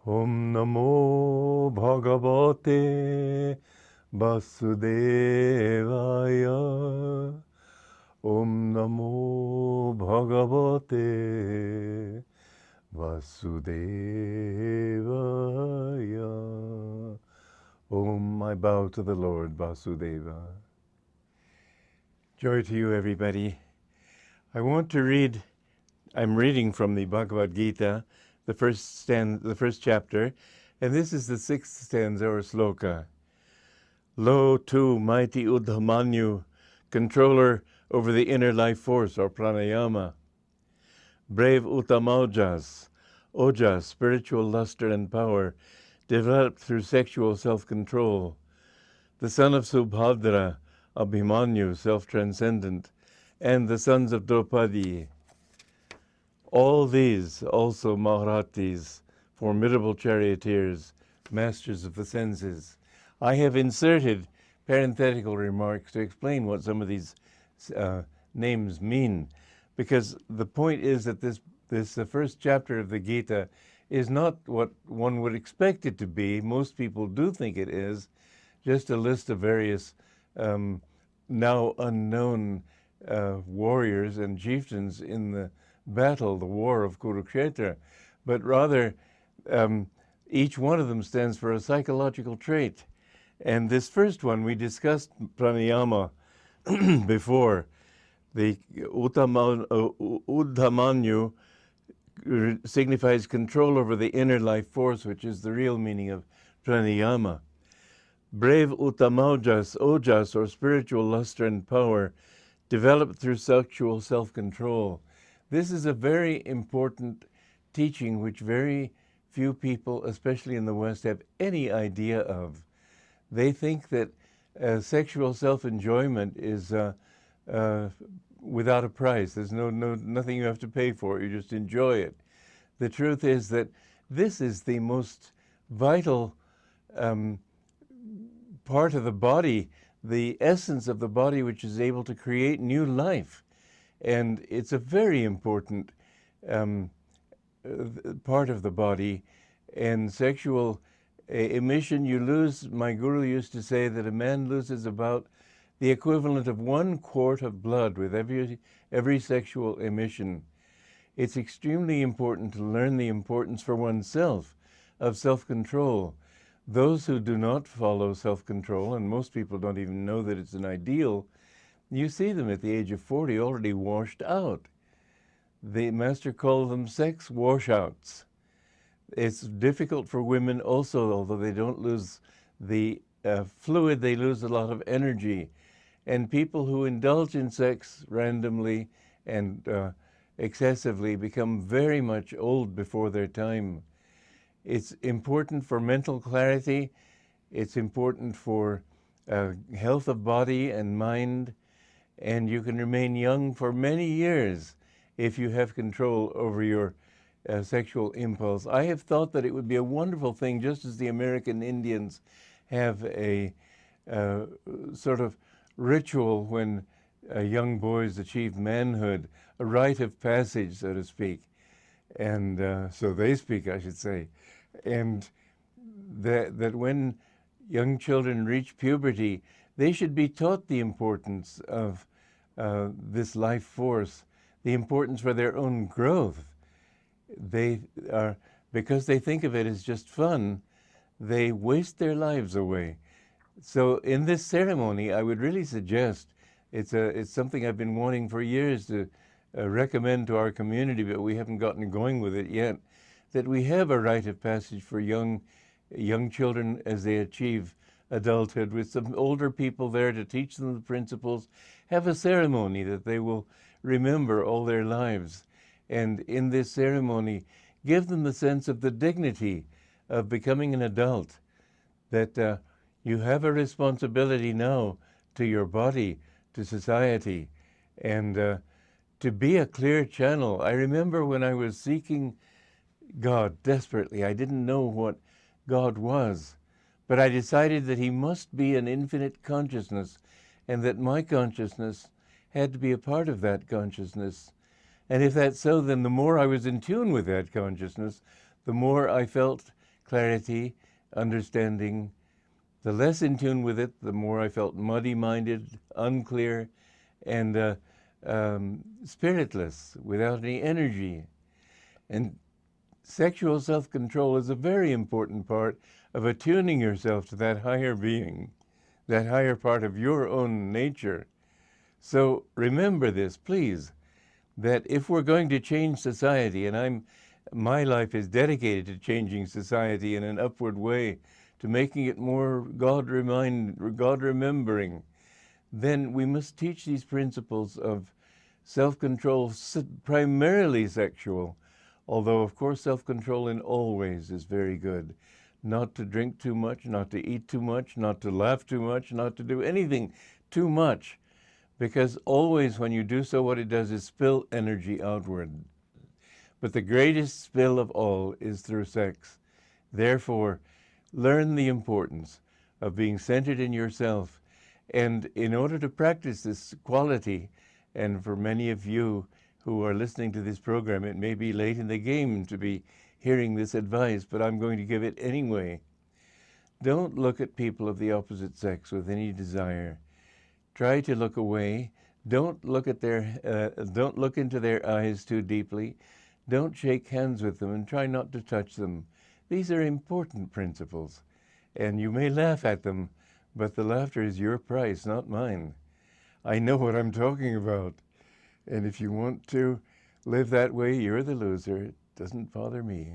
Om Namo Bhagavate Vasudevaya. Om Namo Bhagavate Vasudevaya. Om, I bow to the Lord Vasudeva. Joy to you, everybody. I want to read, I'm reading from the Bhagavad Gita, the first chapter, and this is the 6th stanza or sloka. Lo tu, mighty Udhamanyu, controller over the inner life force or pranayama. Brave Uttamaojas, ojas, spiritual luster and power, developed through sexual self-control. The son of Subhadra, Abhimanyu, self-transcendent, and the sons of Draupadi. All these also Maharatis, formidable charioteers, masters of the senses. I have inserted parenthetical remarks to explain what some of these names mean, because the point is that the first chapter of the Gita is not what one would expect it to be. Most people do think it is, just a list of various now unknown warriors and chieftains in the battle, the war of Kurukshetra, but rather each one of them stands for a psychological trait. And this first one, we discussed pranayama before. The Uddhamanyu signifies control over the inner life force, which is the real meaning of pranayama. Brave Uttamaojas, ojas, or spiritual luster and power, developed through sexual self-control. This is a very important teaching which very few people, especially in the West, have any idea of. They think that sexual self-enjoyment is without a price. There's nothing you have to pay for it. You just enjoy it. The truth is that this is the most vital part of the body, the essence of the body, which is able to create new life. And it's a very important part of the body. And sexual emission, you lose, my guru used to say that a man loses about the equivalent of 1 quart of blood with every sexual emission. It's extremely important to learn the importance for oneself of self-control. Those who do not follow self-control, and most people don't even know that it's an ideal, you see them at the age of 40 already washed out. The master called them sex washouts. It's difficult for women also, although they don't lose the fluid, they lose a lot of energy. And people who indulge in sex randomly and excessively become very much old before their time. It's important for mental clarity. It's important for health of body and mind. And you can remain young for many years if you have control over your sexual impulse. I have thought that it would be a wonderful thing, just as the American Indians have a sort of ritual when young boys achieve manhood, a rite of passage, so to speak. And so they speak, I should say. And that when young children reach puberty, they should be taught the importance of this life force, the importance for their own growth. They are, because they think of it as just fun, they waste their lives away. So in this ceremony, I would really suggest, it's something I've been wanting for years to recommend to our community, but we haven't gotten going with it yet, that we have a rite of passage for young children as they achieve adulthood, with some older people there to teach them the principles, have a ceremony that they will remember all their lives. And in this ceremony, give them the sense of the dignity of becoming an adult, that you have a responsibility now to your body, to society, and to be a clear channel. I remember when I was seeking God desperately, I didn't know what God was, but I decided that he must be an infinite consciousness, and that my consciousness had to be a part of that consciousness. And if that's so, then the more I was in tune with that consciousness, the more I felt clarity, understanding. The less in tune with it, the more I felt muddy-minded, unclear, and spiritless, without any energy. And sexual self-control is a very important part of attuning yourself to that higher being, that higher part of your own nature. So remember this, please, that if we're going to change society, and my life is dedicated to changing society in an upward way, to making it more God-remembering, then we must teach these principles of self-control, primarily sexual, although of course self-control in all ways is very good. Not to drink too much, not to eat too much, not to laugh too much, not to do anything too much, because always when you do so, what it does is spill energy outward. But the greatest spill of all is through sex. Therefore, learn the importance of being centered in yourself. And in order to practice this quality, and for many of you who are listening to this program, it may be late in the game to be hearing this advice, but I'm going to give it anyway. Don't look at people of the opposite sex with any desire. Try to look away. Don't look into their eyes too deeply. Don't shake hands with them, and try not to touch them. These are important principles, and you may laugh at them, but the laughter is your price, not mine. I know what I'm talking about, and if you want to live that way, you're the loser. It doesn't bother me.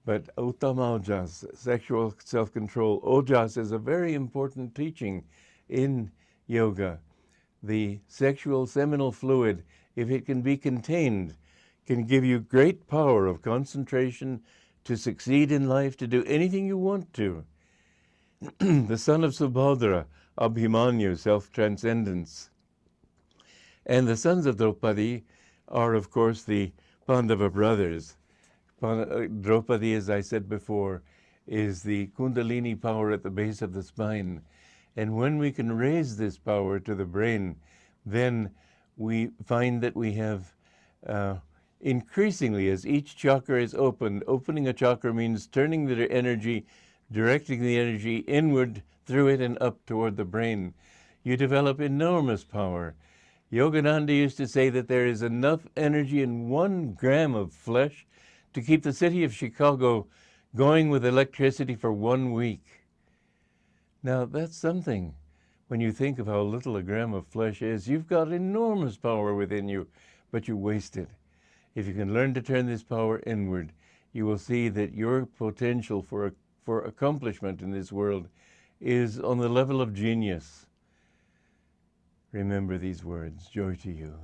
But Uttama Ojas, sexual self-control, Ojas is a very important teaching in yoga. The sexual seminal fluid, if it can be contained, can give you great power of concentration to succeed in life, to do anything you want to. The son of Subhadra, Abhimanyu, self-transcendence. And the sons of Draupadi are, of course, the Pandava brothers. Draupadi, as I said before, is the Kundalini power at the base of the spine. And when we can raise this power to the brain, then we find that we have increasingly, as each chakra is opened, opening a chakra means turning the energy, directing the energy inward through it and up toward the brain. You develop enormous power. Yogananda used to say that there is enough energy in 1 gram of flesh to keep the city of Chicago going with electricity for 1 week. Now, that's something. When you think of how little a gram of flesh is, you've got enormous power within you, but you waste it. If you can learn to turn this power inward, you will see that your potential for accomplishment in this world is on the level of genius. Remember these words. Joy to you.